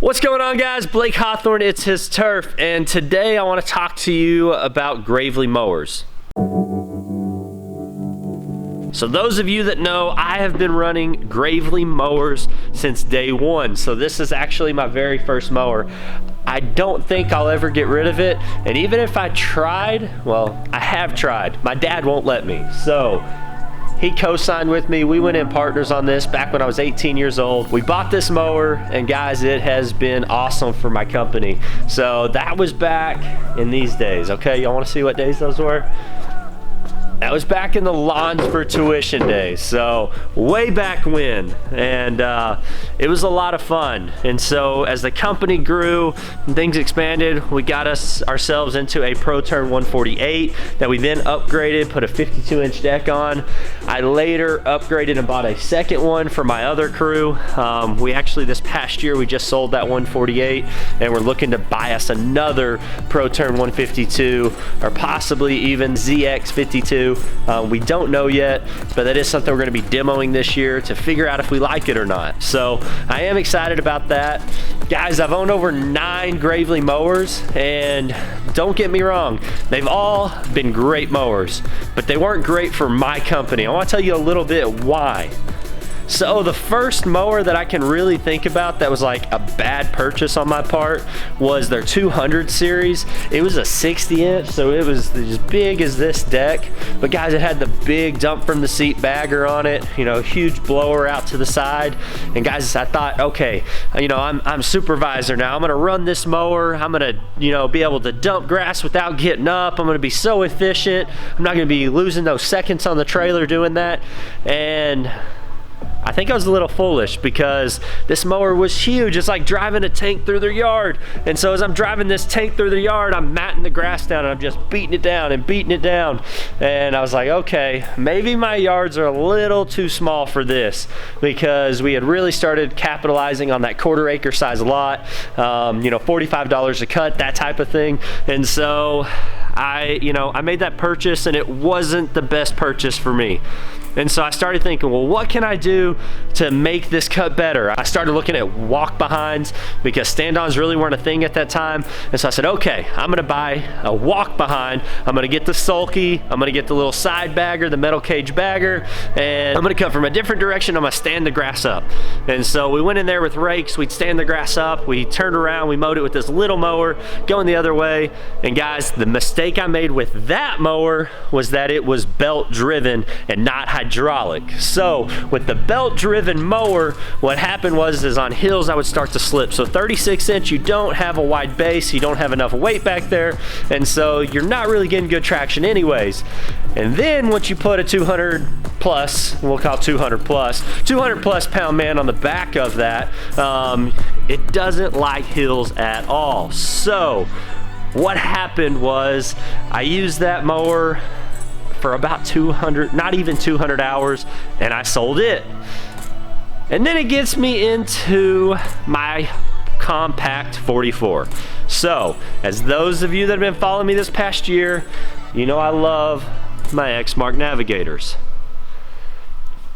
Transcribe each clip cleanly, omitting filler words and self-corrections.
What's going on, guys? Blake Hawthorne, it's his turf, and today I want to talk to you about Gravely mowers. So those of you that know, I have been running Gravely mowers since day one. So this is actually my very first mower. I don't think I'll ever get rid of it, and even if I tried, well, I have tried. My dad won't let me, so he co-signed with me. We went in partners on this back when I was 18 years old. We bought this mower, and guys, it has been awesome for my company. So that was back in these days, okay? Y'all wanna see what days those were? That was back in the Lawns for Tuition days, so way back when, and it was a lot of fun. And so as the company grew and things expanded, we got ourselves into a Pro Turn 148 that we then upgraded, put a 52-inch deck on. I later upgraded and bought a second one for my other crew. We actually, this past year, we just sold that 148, and we're looking to buy us another Pro Turn 152, or possibly even ZX52. We don't know yet, but that is something we're going to be demoing this year to figure out if we like it or not. So I am excited about that. Guys, I've owned over 9 Gravely mowers, and don't get me wrong, they've all been great mowers, but they weren't great for my company. I want to tell you a little bit why. So the first mower that I can really think about that was like a bad purchase on my part was their 200 series. It was a 60-inch, so it was as big as this deck. But guys, it had the big dump from the seat bagger on it, you know, huge blower out to the side. And guys, I thought, okay, you know, I'm supervisor now. I'm gonna run this mower. I'm gonna, you know, be able to dump grass without getting up. I'm gonna be so efficient. I'm not gonna be losing those seconds on the trailer doing that. And I think I was a little foolish because this mower was huge. It's like driving a tank through their yard. And so as I'm driving this tank through the yard, I'm matting the grass down and I'm just beating it down and beating it down. And I was like, okay, maybe my yards are a little too small for this, because we had really started capitalizing on that 1/4 acre size lot, you know, $45 a cut, that type of thing. And so I made that purchase, and it wasn't the best purchase for me. And so I started thinking, well, what can I do to make this cut better? I started looking at walk behinds, because stand-ons really weren't a thing at that time. And so I said, okay, I'm gonna buy a walk behind. I'm gonna get the sulky. I'm gonna get the little side bagger, the metal cage bagger, and I'm gonna cut from a different direction. I'm gonna stand the grass up. And so we went in there with rakes. We'd stand the grass up. We turned around. We mowed it with this little mower going the other way. And guys, the mistake I made with that mower was that it was belt driven and not hydraulic. So with the belt driven mower, what happened was on hills I would start to slip. So 36-inch, you don't have a wide base, you don't have enough weight back there, and so you're not really getting good traction anyways. And then once you put a 200 plus, we'll call 200 plus pound man on the back of that, it doesn't like hills at all. So what happened was I used that mower for about 200, not even 200 hours, and I sold it. And then it gets me into my compact 44. So, as those of you that have been following me this past year, you know I love my Exmark Navigators.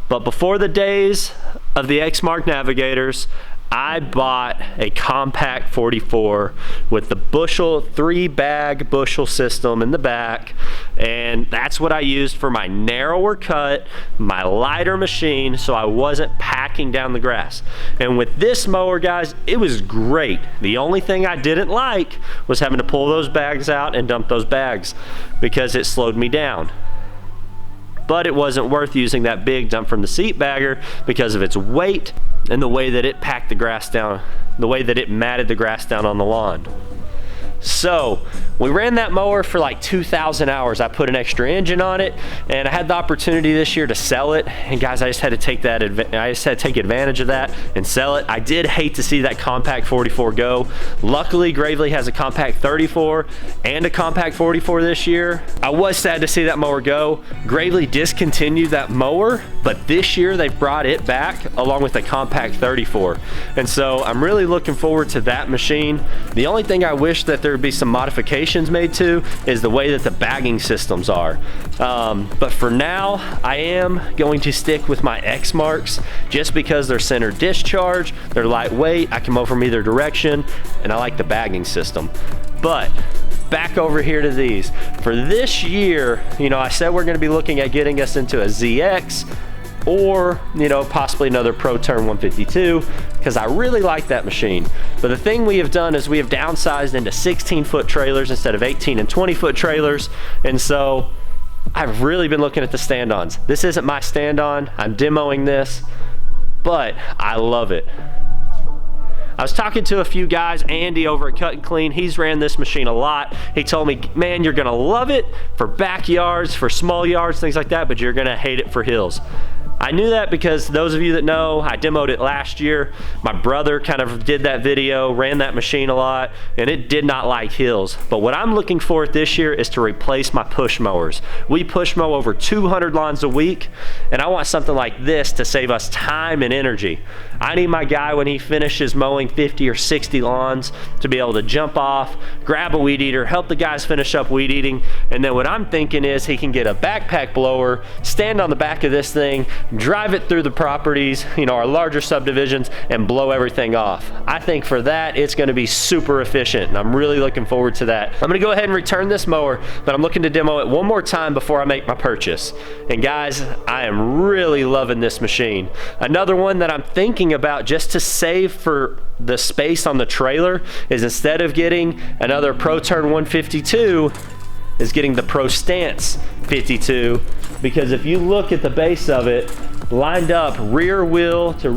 But before the days of the Exmark Navigators, I bought a compact 44 with the bushel, 3-bag bushel system in the back, and that's what I used for my narrower cut, my lighter machine, so I wasn't packing down the grass. And with this mower, guys, it was great. The only thing I didn't like was having to pull those bags out and dump those bags, because it slowed me down. But it wasn't worth using that big dump from the seat bagger because of its weight and the way that it packed the grass down, the way that it matted the grass down on the lawn. So we ran that mower for like 2,000 hours. I put an extra engine on it, and I had the opportunity this year to sell it. And guys, I just had to take advantage of that and sell it. I did hate to see that compact 44 go. Luckily, Gravely has a compact 34 and a compact 44 this year. I was sad to see that mower go. Gravely discontinued that mower, but this year they brought it back along with a compact 34. And so I'm really looking forward to that machine. The only thing I wish that there to be some modifications made to is the way that the bagging systems are. But for now, I am going to stick with my X marks just because they're center discharge, they're lightweight, I can mow from either direction, and I like the bagging system. But back over here to these. For this year, you know, I said we're gonna be looking at getting us into a ZX or, you know, possibly another Pro Turn 152, because I really like that machine. But the thing we have done is we have downsized into 16-foot trailers instead of 18 and 20-foot trailers. And so I've really been looking at the stand-ons. This isn't my stand-on, I'm demoing this, but I love it. I was talking to a few guys, Andy over at Cut and Clean, he's ran this machine a lot. He told me, man, you're gonna love it for backyards, for small yards, things like that, but you're gonna hate it for hills. I knew that because those of you that know, I demoed it last year. My brother kind of did that video, ran that machine a lot, and it did not like hills. But what I'm looking for this year is to replace my push mowers. We push mow over 200 lawns a week, and I want something like this to save us time and energy. I need my guy when he finishes mowing 50 or 60 lawns to be able to jump off, grab a weed eater, help the guys finish up weed eating, and then what I'm thinking is he can get a backpack blower, stand on the back of this thing, drive it through the properties, you know, our larger subdivisions, and blow everything off. I think for that, it's gonna be super efficient, and I'm really looking forward to that. I'm gonna go ahead and return this mower, but I'm looking to demo it one more time before I make my purchase. And guys, I am really loving this machine. Another one that I'm thinking about just to save for the space on the trailer is instead of getting another Pro Turn 152, is getting the Pro Stance 52, because if you look at the base of it, lined up rear wheel to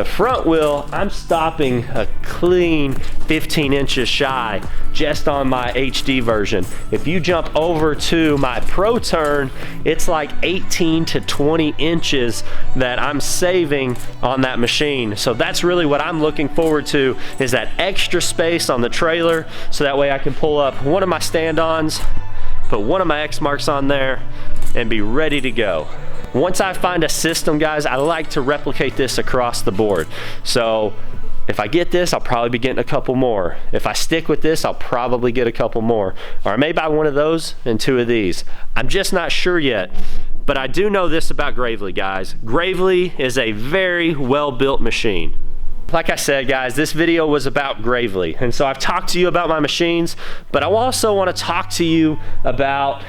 front wheel, I'm stopping a clean 15 inches shy just on my HD version. If you jump over to my Pro Turn, it's like 18 to 20 inches that I'm saving on that machine. So that's really what I'm looking forward to, is that extra space on the trailer, so that way I can pull up one of my stand-ons, put one of my X marks on there, and be ready to go. Once I find a system, guys, I like to replicate this across the board. So if I get this, I'll probably be getting a couple more. If I stick with this, I'll probably get a couple more. Or I may buy one of those and two of these. I'm just not sure yet. But I do know this about Gravely, guys. Gravely is a very well-built machine. Like I said, guys, this video was about Gravely. And so I've talked to you about my machines, but I also want to talk to you about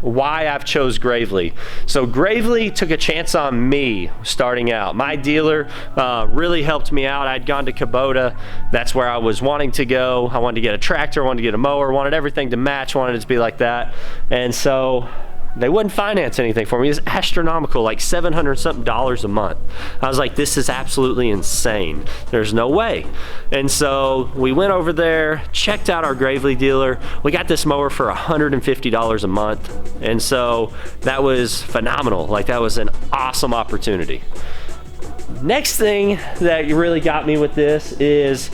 why I've chose Gravely. So Gravely took a chance on me starting out. My dealer really helped me out. I'd gone to Kubota. That's where I was wanting to go. I wanted to get a tractor, wanted to get a mower, wanted everything to match, wanted it to be like that. And so they wouldn't finance anything for me. It was astronomical, like $700 something a month. I was like, this is absolutely insane. There's no way. And so we went over there, checked out our Gravely dealer. We got this mower for $150 a month. And so that was phenomenal. Like, that was an awesome opportunity. Next thing that really got me with this is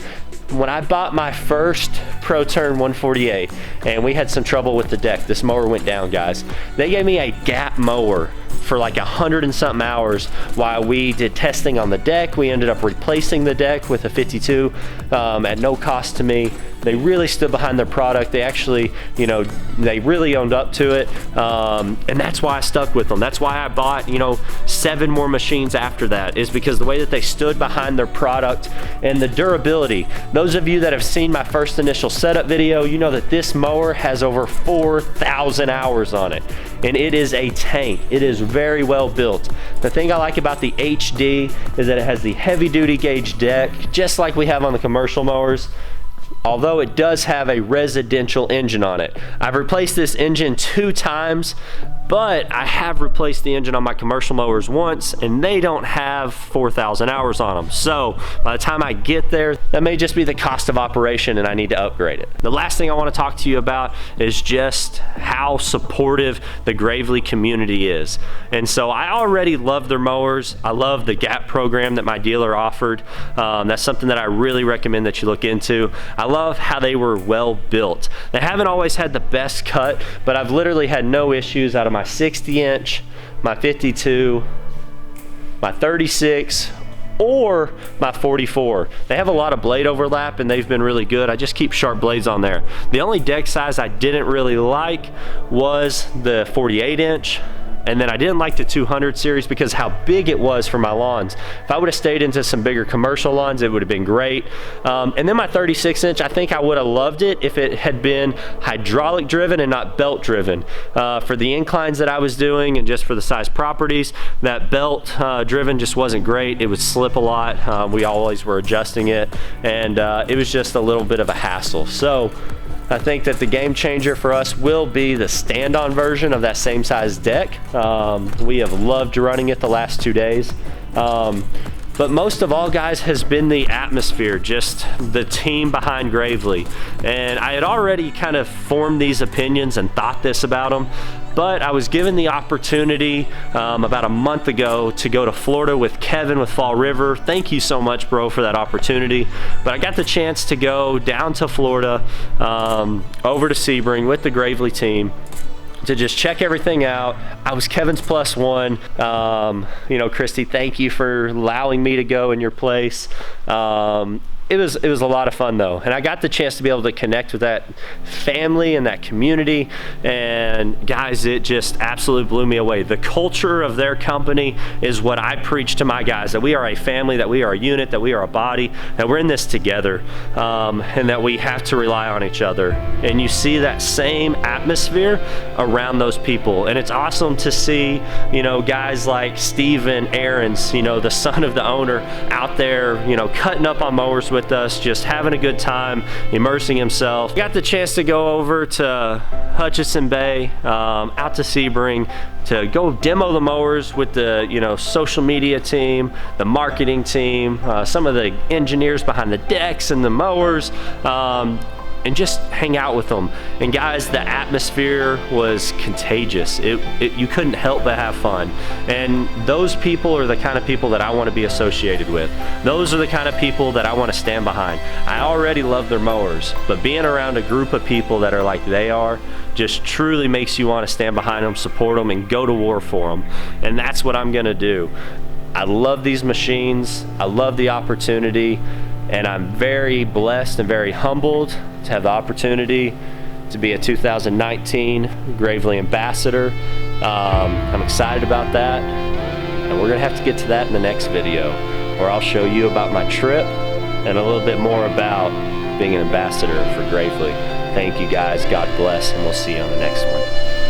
when I bought my first Pro Turn 148 and we had some trouble with the deck. This mower went down, guys. They gave me a gap mower for like 100 and something hours while we did testing on the deck. We ended up replacing the deck with a 52 at no cost to me. They really stood behind their product. They actually, you know, they really owned up to it. And that's why I stuck with them. That's why I bought, you know, 7 more machines after that, is because the way that they stood behind their product and the durability. Those of you that have seen my first initial setup video, you know that this mower has over 4,000 hours on it. And it is a tank. It is very well built. The thing I like about the HD is that it has the heavy duty gauge deck, just like we have on the commercial mowers. Although it does have a residential engine on it. I've replaced this engine 2 times, but I have replaced the engine on my commercial mowers once, and they don't have 4,000 hours on them. So by the time I get there, that may just be the cost of operation and I need to upgrade it. The last thing I want to talk to you about is just how supportive the Gravely community is. And so I already love their mowers. I love the GAP program that my dealer offered. That's something that I really recommend that you look into. I love how they were well built. They haven't always had the best cut, but I've literally had no issues out of my 60 inch, my 52, my 36, or my 44. They have a lot of blade overlap and they've been really good. I just keep sharp blades on there. The only deck size I didn't really like was the 48 inch. And then I didn't like the 200 series because how big it was for my lawns. If I would have stayed into some bigger commercial lawns, it would have been great. And then my 36 inch, I think I would have loved it if it had been hydraulic driven and not belt driven. For the inclines that I was doing and just for the size properties, that belt driven just wasn't great. It would slip a lot. We always were adjusting it, and it was just a little bit of a hassle. So I think that the game changer for us will be the stand-on version of that same size deck. We have loved running it the last 2 days. But most of all, guys, has been the atmosphere, just the team behind Gravely. And I had already kind of formed these opinions and thought this about them, but I was given the opportunity about a month ago to go to Florida with Kevin with Fall River. Thank you so much, bro, for that opportunity. But I got the chance to go down to Florida, over to Sebring with the Gravely team, to just check everything out. I was Kevin's +1. You know, Christy, thank you for allowing me to go in your place. It was a lot of fun though, and I got the chance to be able to connect with that family and that community, and guys, it just absolutely blew me away. The culture of their company is what I preach to my guys, that we are a family, that we are a unit, that we are a body, that we're in this together, and that we have to rely on each other. And you see that same atmosphere around those people, and it's awesome to see, you know, guys like Steven Aarons, you know, the son of the owner, out there, you know, cutting up on mowers with us, just having a good time, immersing himself. Got the chance to go over to Hutchinson Bay, out to Sebring, to go demo the mowers with the, you know, social media team, the marketing team, some of the engineers behind the decks and the mowers, and just hang out with them. And guys, the atmosphere was contagious. You couldn't help but have fun. And those people are the kind of people that I want to be associated with. Those are the kind of people that I want to stand behind. I already love their mowers, but being around a group of people that are like they are just truly makes you want to stand behind them, support them, and go to war for them. And that's what I'm gonna do. I love these machines. I love the opportunity. And I'm very blessed and very humbled to have the opportunity to be a 2019 Gravely Ambassador. I'm excited about that, and we're gonna have to get to that in the next video, where I'll show you about my trip and a little bit more about being an ambassador for Gravely. Thank you guys, God bless, and we'll see you on the next one.